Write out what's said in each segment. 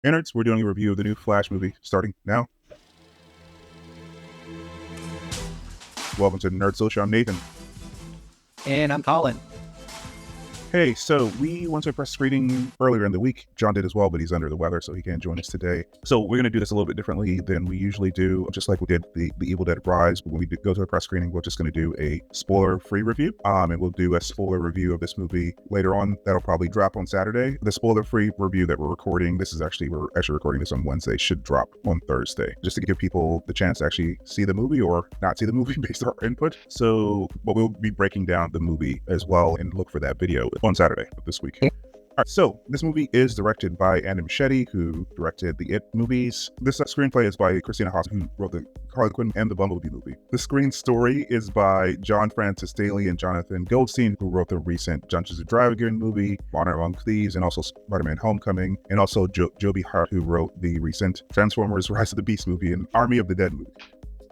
Nerds, we're doing a review of the new Flash movie starting now. Welcome to Nerd Social. I'm Nathan. And I'm Colin. Hey, so we went to a press screening earlier in the week. John did as well, but he's under the weather, so he can't join us today. So we're going to do this a little bit differently than we usually do, just like we did the Evil Dead Rise. When we go to a press screening, we're just going to do a spoiler-free review, and we'll do a spoiler review of this movie later on. That'll probably drop on Saturday. The spoiler-free review that we're recording, we're actually recording this on Wednesday, should drop on Thursday, just to give people the chance to actually see the movie or not see the movie based on our input. But we'll be breaking down the movie as well, and look for that video on Saturday of this week. All right, so this movie is directed by Andy Muschietti, who directed the It movies. This screenplay is by Christina Hodson, who wrote the Harley Quinn and the Bumblebee movie. The screen story is by John Francis Daley and Jonathan Goldstein, who wrote the recent Dungeons & Dragons movie, Honor Among Thieves, and also Spider-Man Homecoming, and also Joby Harold, who wrote the recent Transformers Rise of the Beast movie and Army of the Dead movie.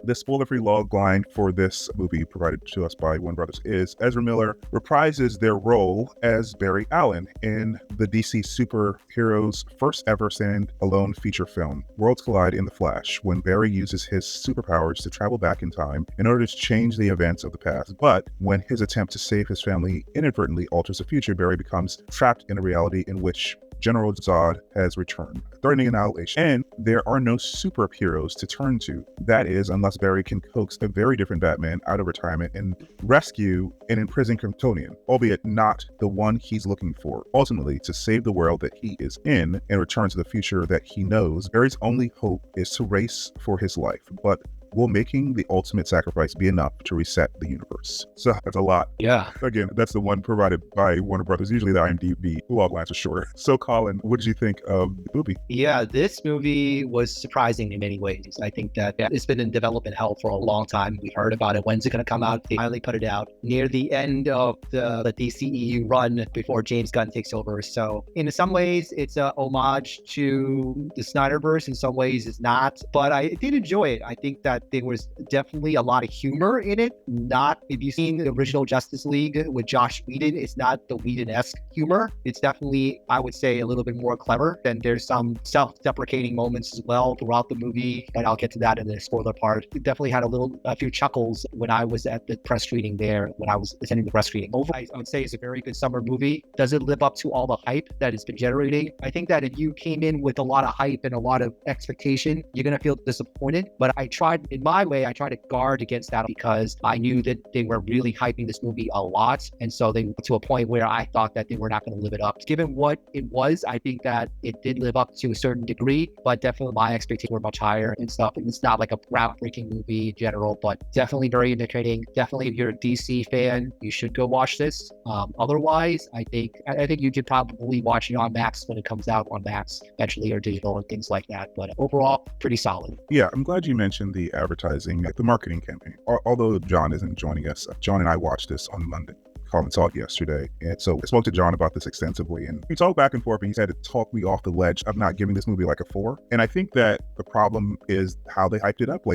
The spoiler-free log line for this movie, provided to us by Warner Brothers, is Ezra Miller reprises their role as Barry Allen in the DC superheroes' first ever standalone feature film. Worlds collide in The Flash when Barry uses his superpowers to travel back in time in order to change the events of the past. But when his attempt to save his family inadvertently alters the future, Barry becomes trapped in a reality in which General Zod has returned, threatening annihilation, and there are no superheroes to turn to. That is, unless Barry can coax a very different Batman out of retirement and rescue an imprisoned Kryptonian, albeit not the one he's looking for. Ultimately, to save the world that he is in and return to the future that he knows, Barry's only hope is to race for his life. But will making the ultimate sacrifice be enough to reset the universe? So that's a lot. Yeah. Again, that's the one provided by Warner Brothers. Usually the IMDb log lines are shorter. So Colin, what did you think of the movie? Yeah, this movie was surprising in many ways. I think that it's been in development hell for a long time. We heard about it. When's it going to come out? They finally put it out near the end of the DCEU run before James Gunn takes over. So in some ways, it's a homage to the Snyderverse. In some ways, it's not. But I did enjoy it. I think that there was definitely a lot of humor in it. Not, if you've seen the original Justice League with Josh Whedon, it's not the Whedon-esque humor. It's definitely, I would say, a little bit more clever. And there's some self-deprecating moments as well throughout the movie, and I'll get to that in the spoiler part. It definitely had a few chuckles when I was at the press screening there, when I was attending the press screening. Overall, I would say it's a very good summer movie. Does it live up to all the hype that it's been generating? I think that if you came in with a lot of hype and a lot of expectation, you're going to feel disappointed. But I tried to guard against that because I knew that they were really hyping this movie a lot. And so they to a point where I thought that they were not going to live it up. Given what it was, I think that it did live up to a certain degree, but definitely my expectations were much higher and stuff. And it's not like a groundbreaking movie in general, but definitely very entertaining. Definitely, if you're a DC fan, you should go watch this. Otherwise, I think you could probably watch it on Max when it comes out on Max eventually, or digital and things like that. But overall, pretty solid. Yeah, I'm glad you mentioned the advertising, the marketing campaign. Although John isn't joining us, John and I watched this on Monday. Colin saw it yesterday, and so I spoke to John about this extensively, and we talked back and forth, and he had to talk me off the ledge of not giving this movie like a 4. And I think that the problem is how they hyped it up.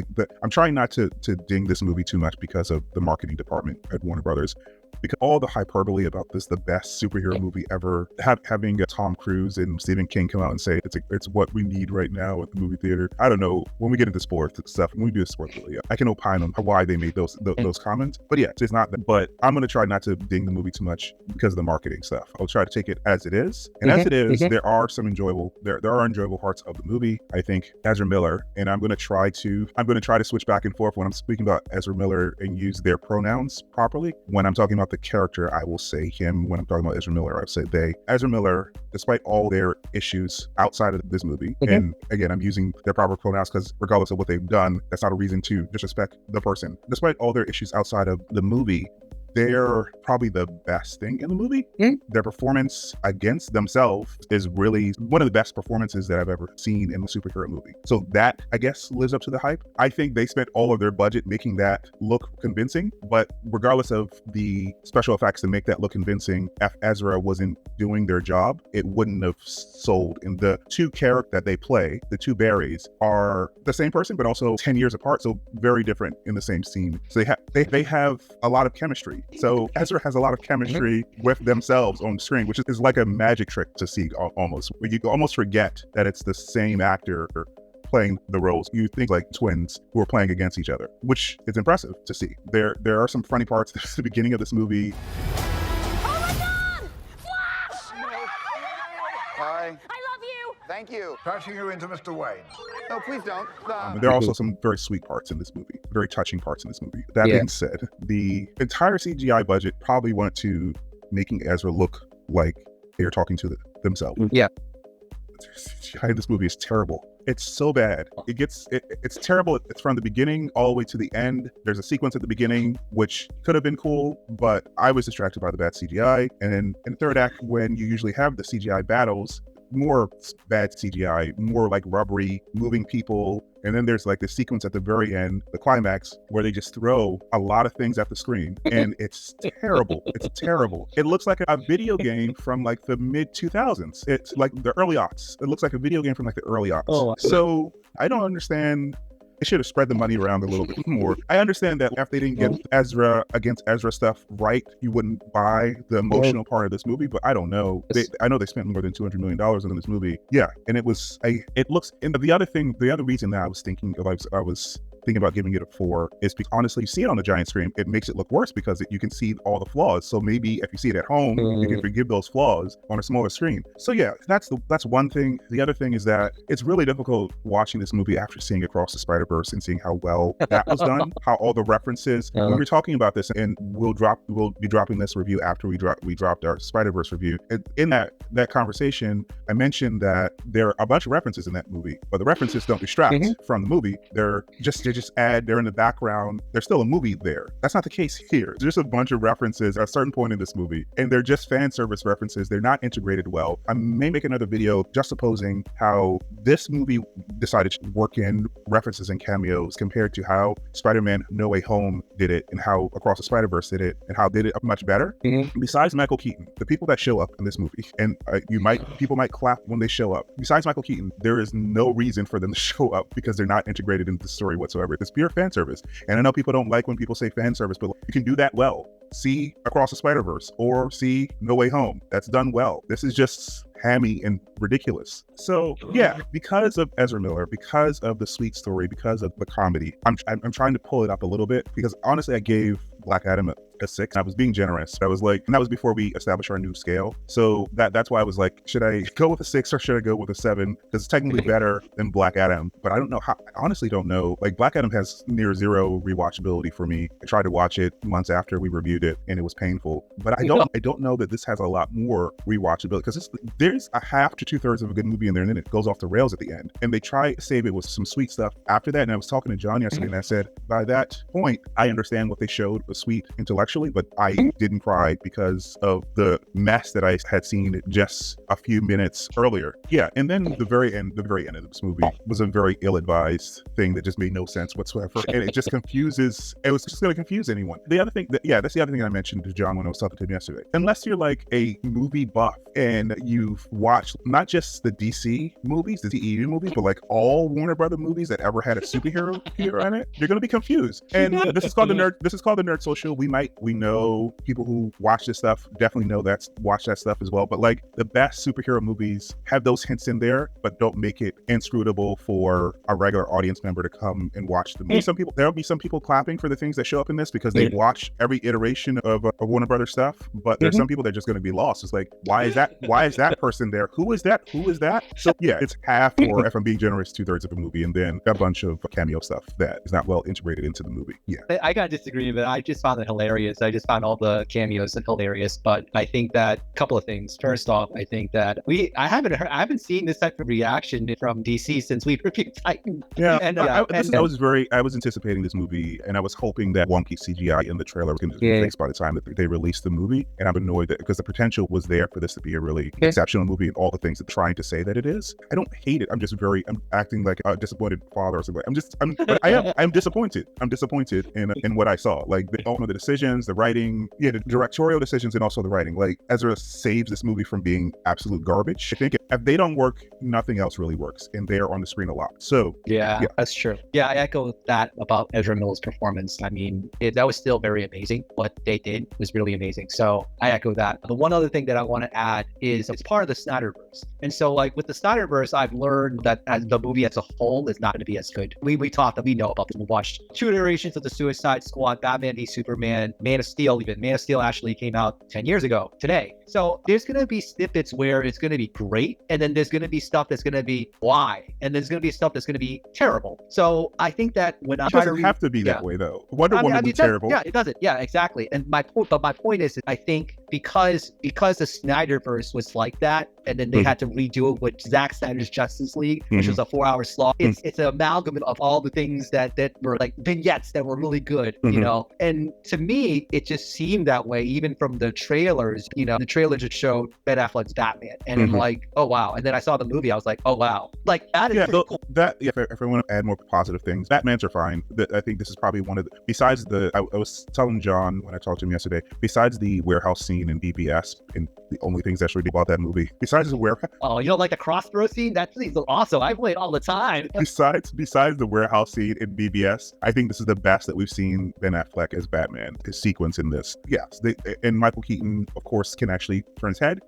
I'm trying not to ding this movie too much because of the marketing department at Warner Brothers. Because all the hyperbole about this, the best superhero movie ever, having Tom Cruise and Stephen King come out and say it's what we need right now at the movie theater. I don't know, when we get into sports stuff, when we do a sports video, I can opine on why they made those comments. But yeah, it's not that. But I'm going to try not to ding the movie too much because of the marketing stuff. I'll try to take it as it is. And as it is, there are some enjoyable parts of the movie. I think Ezra Miller, and I'm going to try to switch back and forth when I'm speaking about Ezra Miller and use their pronouns properly. When I'm talking about the character, I will say him. When I'm talking about Ezra Miller, I say they. Ezra Miller, despite all their issues outside of this movie, and again, I'm using their proper pronouns because regardless of what they've done, that's not a reason to disrespect the person. Despite all their issues outside of the movie, they're probably the best thing in the movie. Their performance against themselves is really one of the best performances that I've ever seen in a superhero movie. So that, I guess, lives up to the hype. I think they spent all of their budget making that look convincing, but regardless of the special effects to make that look convincing, if Ezra wasn't doing their job, it wouldn't have sold. And the two characters that they play, the two Barrys, are the same person, but also 10 years apart, so very different in the same scene. So they have a lot of chemistry. So Ezra has a lot of chemistry with themselves on screen, which is like a magic trick to see almost. Where you almost forget that it's the same actor playing the roles. You think like twins who are playing against each other, which is impressive to see. There are some funny parts. There's the beginning of this movie. Hi. I love you. Thank you. Patching you into Mr. Wayne. No, please don't. There are also some very sweet parts in this movie, very touching parts in this movie. That being said, the entire CGI budget probably went to making Ezra look like they're talking to themselves. Yeah. The CGI in this movie is terrible. It's so bad. It's terrible. It's from the beginning all the way to the end. There's a sequence at the beginning which could have been cool, but I was distracted by the bad CGI. And then in the third act, when you usually have the CGI battles, more bad CGI, more like rubbery, moving people. And then there's like the sequence at the very end, the climax, where they just throw a lot of things at the screen. And it's terrible. It's terrible. It looks like a video game from like the mid 2000s. It's like the early aughts. It looks like a video game from like the early aughts. Oh. So I don't understand. They should have spread the money around a little bit more. I understand that if they didn't get Ezra against Ezra stuff right, you wouldn't buy the emotional part of this movie, but I don't know. I know they spent more than $200 million on this movie. Yeah, and it looks, and the other reason that I was thinking about giving it a 4 is because honestly, you see it on the giant screen, it makes it look worse because you can see all the flaws. So maybe if you see it at home, you can forgive those flaws on a smaller screen. So yeah, that's one thing. The other thing is that it's really difficult watching this movie after seeing Across the Spider-Verse and seeing how well that was done, how all the references. When we were talking about this, and we'll be dropping this review after we dropped our Spider-Verse review. In that conversation, I mentioned that there are a bunch of references in that movie, but the references don't distract from the movie. They're in the background. There's still a movie there. That's not the case here. There's just a bunch of references at a certain point in this movie, and they're just fan service references. They're not integrated well. I may make another video just supposing how this movie decided to work in references and cameos compared to how Spider-Man No Way Home did it, and how Across the Spider-Verse did it, and how did it much better. Besides Michael Keaton, the people that show up in this movie, and people might clap when they show up. Besides Michael Keaton, there is no reason for them to show up because they're not integrated into the story whatsoever. It's pure fan service. And I know people don't like when people say fan service, but you can do that well. See Across the Spider-Verse or see No Way Home. That's done well. This is just hammy and ridiculous. So yeah, because of Ezra Miller, because of the sweet story, because of the comedy, I'm trying to pull it up a little bit because honestly, I gave Black Adam a 6. I was being generous. I was like, and that was before we established our new scale. So that's why I was like, should I go with a 6 or should I go with a 7? Because it's technically better than Black Adam, but I don't know how. I honestly don't know. Like Black Adam has near zero rewatchability for me. I tried to watch it months after we reviewed it, and it was painful. But I don't know that this has a lot more rewatchability because there's a half to 2/3 of a good movie in there, and then it goes off the rails at the end. And they try to save it with some sweet stuff after that. And I was talking to John yesterday, and I said, by that point, I understand what they showed was sweet intellectually, but I didn't cry because of the mess that I had seen just a few minutes earlier. Yeah, and then the very end of this movie was a very ill-advised thing that just made no sense whatsoever, and it just confuses. It was just going to confuse anyone. The other thing, that's the other thing I mentioned to John when I was talking to him yesterday. Unless you're like a movie buff and you've watched not just the DC movies, the DCEU movies, but like all Warner Brother movies that ever had a superhero hero in it, you're going to be confused. And this is called the nerd. This is called the Nerd Social. We know people who watch this stuff definitely watch that stuff as well. But like the best superhero movies have those hints in there, but don't make it inscrutable for a regular audience member to come and watch the movie. There'll be some people clapping for the things that show up in this because they watch every iteration of Warner Brothers stuff. But there's some people that are just going to be lost. It's like, why is that person there? Who is that? So yeah, it's half, or if I'm being generous, 2/3 of a movie, and then a bunch of cameo stuff that is not well integrated into the movie. Yeah, I gotta disagree, but I just found it hilarious. I just found all the cameos hilarious, but I think that a couple of things. First off, I think that I haven't seen this type of reaction from DC since we reviewed Titan. Yeah, I was anticipating this movie, and I was hoping that wonky CGI in the trailer was going to be fixed by the time that they released the movie. And I'm annoyed that because the potential was there for this to be a really exceptional movie and all the things that they're trying to say that it is. I don't hate it. I'm acting like a disappointed father or something. I'm disappointed. I'm disappointed in what I saw. Like all of the decisions. decisions, the writing, the directorial decisions, and also the writing. Like, Ezra saves this movie from being absolute garbage. I think if they don't work, nothing else really works, and they are on the screen a lot. So yeah, that's true. Yeah, I echo that about Ezra Miller's performance. I mean, that was still very amazing. What they did was really amazing. So I echo that. The one other thing that I want to add is it's part of the Snyderverse. And so, like, with the Snyderverse, I've learned that as the movie as a whole is not going to be as good. We talked that we know about this. We watched 2 iterations of the Suicide Squad, Batman v Superman, Man of Steel. Even Man of Steel actually came out 10 years ago today. So there's going to be snippets where it's going to be great, and then there's going to be stuff that's going to be why, and there's going to be stuff that's going to be terrible. So I think that when I try to have to be that way though. Wonder Woman was terrible. Yeah, it doesn't. Yeah, exactly. And my point is, I think because the Snyderverse was like that, and then they had to redo it with Zack Snyder's Justice League, which was a 4-hour slog. It's an amalgam of all the things that were like vignettes that were really good, you know. And to me, it just seemed that way, even from the trailers. You know, the trailer just showed Ben Affleck's Batman, and I'm like, oh wow. And then I saw the movie, I was like, oh wow, like that is cool. If I want to add more positive things, Batmans are fine. I think this is probably one of the, besides the, I was telling John when I talked to him yesterday, besides the warehouse scene in BBS, and the only things that's really about that movie, besides the warehouse. Oh, you don't like the crossroad scene? That scene's awesome. I play it all the time. Besides the warehouse scene in BBS, I think this is the best that we've seen Ben Affleck as Batman, his sequence in this. Yes, and Michael Keaton, of course, can actually turn his head,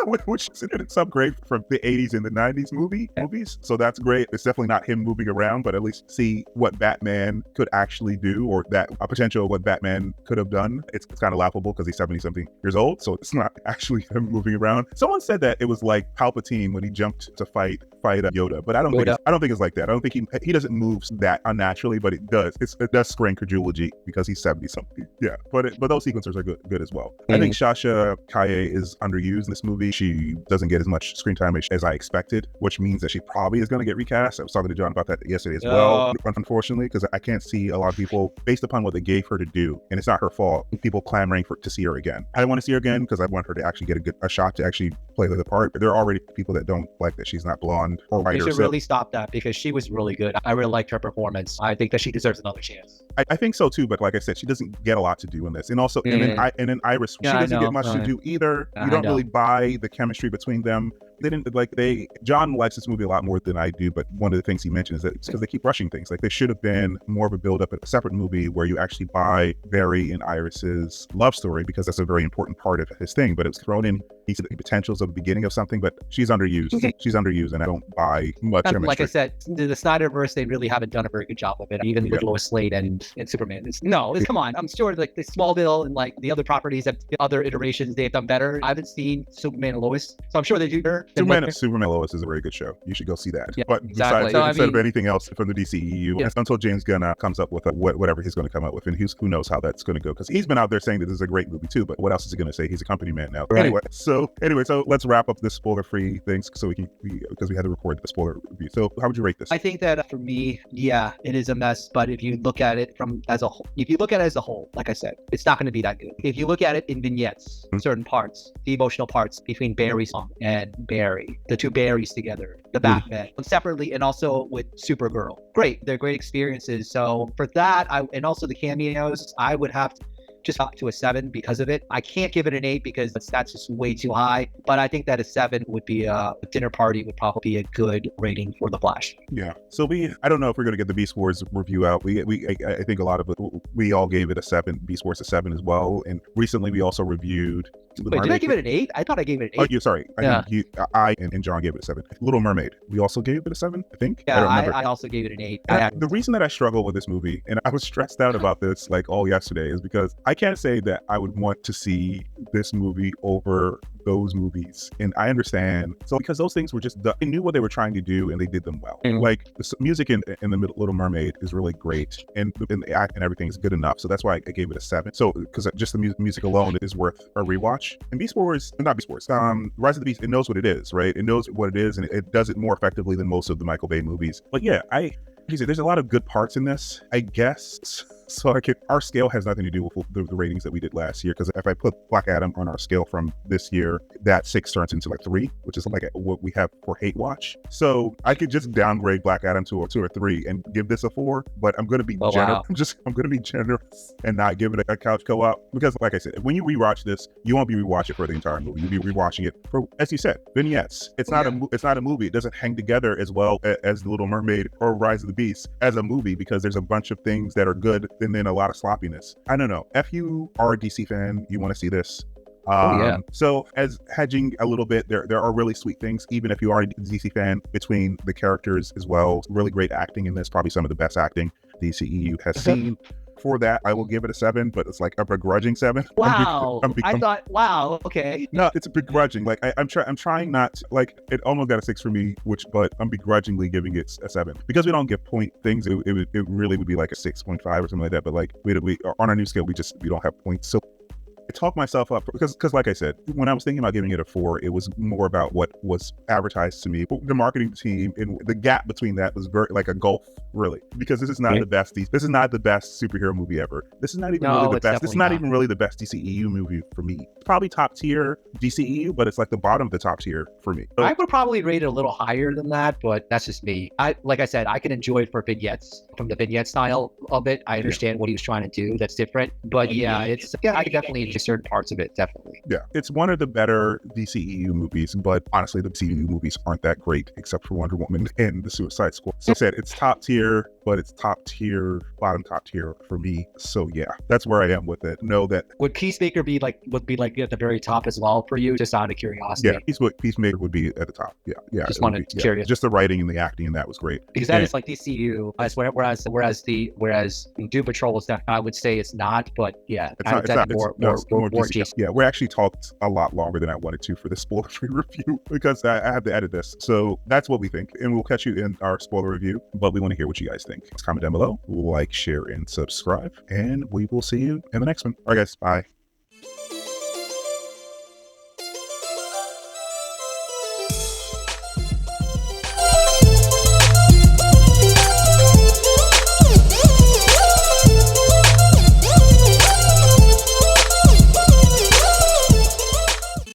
which is in some great from the 80s and the 90s movies. So that's great. It's definitely not him moving around, but at least see what Batman could actually do, or that a potential of what Batman could have done. It's kind of laughable because he's 70-something years old, so it's not actually him moving around. Someone said that it was like Palpatine when he jumped to fight Yoda, but I don't think it's like that. I don't think he doesn't move that unnaturally, but it does. It does scream credulity because he's 70-something. Yeah, but those sequences are good as well. I think Sasha Calle is underused in this movie. She doesn't get as much screen time as I expected, which means that she probably is going to get recast. I was talking to John about that yesterday as well, unfortunately, because I can't see a lot of people, based upon what they gave her to do, and it's not her fault, people clamoring to see her again. I don't want to see her again because I want her to actually get a shot to actually play the part. But there are already people that don't like that she's not blonde or white. They should really stop that, because she was really good. I really liked her performance. I think that she deserves another chance. I think so too, but like I said, she doesn't get a lot to do in this, and also and then Iris, she doesn't get much to do either. You don't really buy the chemistry between them. John likes this movie a lot more than I do, but one of the things he mentioned is that it's because they keep rushing things. Like, they should have been more of a build up, a separate movie where you actually buy Barry and Iris's love story, because that's a very important part of his thing. But it was thrown in. He said the potentials of the beginning of something, but she's underused. She's underused, and I don't buy much chemistry. Like I said, the Snyderverse, they really haven't done a very good job of it. Even with Lois Lane and Superman. Come on. I'm sure like the Smallville and like the other properties, have other iterations, they've done better. I haven't seen Superman and Lois, so I'm sure they do better. Superman and Lois is a very good show. You should go see that. Yeah, but exactly. Instead of anything else from the DCEU, until James Gunn comes up with whatever he's going to come up with, and who knows how that's going to go, because he's been out there saying that this is a great movie too, but what else is he going to say? He's a company man now. Right. Anyway, so let's wrap up this spoiler-free things so because we had to record the spoiler review. So how would you rate this? I think that for me, yeah, it is a mess, but if you look at it as a whole, like I said, it's not going to be that good. If you look at it in vignettes, certain parts, the emotional parts between Barry's song and Barry, the two Barrys together, the Batman, separately, and also with Supergirl. Great. They're great experiences. So for that, and also the cameos, I would have to just up to a 7 because of it. I can't give it an 8 because that's just way too high, but I think that a 7 would be a dinner party, would probably be a good rating for The Flash. Yeah. So I don't know if we're going to get the Beast Wars review out. I think a lot of it, we all gave it a 7, Beast Wars a 7 as well. And recently we also reviewed. Wait, did I give it an 8? I thought I gave it an 8. Oh, you sorry. I and John gave it a 7. Little Mermaid, we also gave it a 7, I think. Yeah, I also gave it an 8. The reason that I struggle with this movie, and I was stressed out about this like all yesterday, is because I can't say that I would want to see this movie over those movies. And I understand. So because those things were just they knew what they were trying to do, and they did them well. Like the music in the Little Mermaid is really great, and the act and everything is good enough. So that's why I gave it a 7. So because just the music alone is worth a rewatch. And Rise of the Beast, it knows what it is, right? It knows what it is, and it does it more effectively than most of the Michael Bay movies. But yeah, there's a lot of good parts in this, I guess. So our scale has nothing to do with the ratings that we did last year. Because if I put Black Adam on our scale from this year, that 6 turns into like 3, which is like what we have for Hate Watch. So I could just downgrade Black Adam to a 2 or 3 and give this a 4. But I'm going to be generous. I'm going to be generous and not give it a couch co-op, because like I said, when you rewatch this, you won't be rewatching it for the entire movie. You'll be rewatching it for, as you said, vignettes. It's not a movie. It doesn't hang together as well as The Little Mermaid or Rise of the Beast as a movie, because there's a bunch of things that are good and then a lot of sloppiness. I don't know. If you are a DC fan, you want to see this. So as hedging a little bit, there are really sweet things, even if you are a DC fan, between the characters as well. Really great acting in this, probably some of the best acting DCEU has seen. For that, I will give it a 7, but it's like a begrudging 7. Wow. I thought, wow, okay. No, it's a begrudging. Like I'm trying not to, like, it almost got a 6 for me, but I'm begrudgingly giving it a 7 because we don't give point things. It really would be like a 6.5 or something like that. But like we on our new scale, we don't have points. So I talked myself up because like I said, when I was thinking about giving it a 4, it was more about what was advertised to me. But the marketing team, and the gap between that was very like a gulf, really, because this is not the best. This is not the best superhero movie ever. This is not even really the best. This is not even really the best DCEU movie for me. It's probably top tier DCEU, but it's like the bottom of the top tier for me. So, I would probably rate it a little higher than that, but that's just me. Like I said, I can enjoy it for vignettes, from the vignette style of it. I understand what he was trying to do. That's different, but I could definitely enjoy certain parts of it, definitely. Yeah, it's one of the better DCEU movies, but honestly, the DCEU movies aren't that great except for Wonder Woman and the Suicide Squad. So I said it's top tier, but it's top tier, bottom top tier for me. So yeah, that's where I am with it. Know that would Peacemaker be like at the very top as well for you, just out of curiosity? Yeah, Peacemaker would be at the top. Yeah. Just wanted to curious. Just the writing and the acting, and that was great. Because that is like DCU, whereas Doom Patrol is that, I would say it's not, but yeah, it's more DC. Yeah, we actually talked a lot longer than I wanted to for the spoiler-free review because I have to edit this. So that's what we think, and we'll catch you in our spoiler review. But we want to hear what you guys think. Comment down below, like, share, and subscribe, and we will see you in the next one. All right, guys, bye.